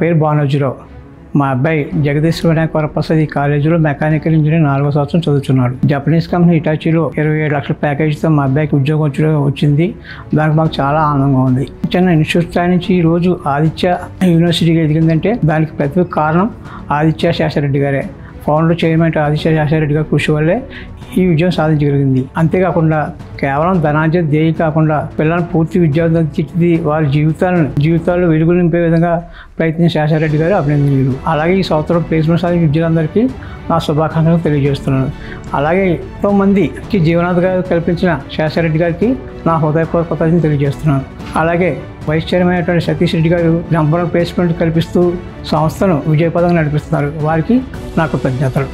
పేరు భానోజీరావు. మా అబ్బాయి జగదీశ్వర వినాయక వరప్రసాద్ ఈ కాలేజీలో మెకానికల్ ఇంజనీర్ 4వ సంవత్సరం చదువుతున్నాడు. జపనీస్ కంపెనీ హిటాచీలో 27 లక్షల ప్యాకేజీతో మా అబ్బాయికి ఉద్యోగం వచ్చింది. దానికి మాకు చాలా ఆనందంగా ఉంది. చిన్న ఇన్స్టిట్యూట్ స్థాయి నుంచి ఈరోజు ఆదిత్య యూనివర్సిటీకి ఎదిగిందంటే దానికి ప్రతి కారణం ఆదిత్య శాస్త్రిరెడ్డి గారే. ఫౌండర్ చైర్మన్ ఆదిత్య శాస్త్రిరెడ్డి గారి కృషి వల్లే ఈ విజయం సాధించగలిగింది. అంతేకాకుండా కేవలం ధనార్జన ధ్యేయం కాకుండా పిల్లలను పూర్తి విద్యార్థులను తీర్చిది వారి జీవితాల్లో వెలుగు నింపే విధంగా ప్రయత్నించిన శాస్త్రిరెడ్డి గారు అభినందనీయులు. అలాగే ఈ సంవత్సరం ప్లేస్మెంట్ సాధించిన విద్యార్థులందరికీ నా శుభాకాంక్షలు తెలియజేస్తున్నాను. అలాగే ఎంతోమందికి జీవనాధారం కల్పించిన శాస్త్రిరెడ్డి గారికి నా హృదయపూర్వక కృతజ్ఞతలు తెలియజేస్తున్నాను. అలాగే వైస్ చైర్మన్ అయినటువంటి సతీష్ రెడ్డి గారు నంబర్ ప్లేస్మెంట్ కల్పిస్తూ సంస్థను విజయపదంగా నడిపిస్తున్నారు. వారికి నా కృతజ్ఞతలు.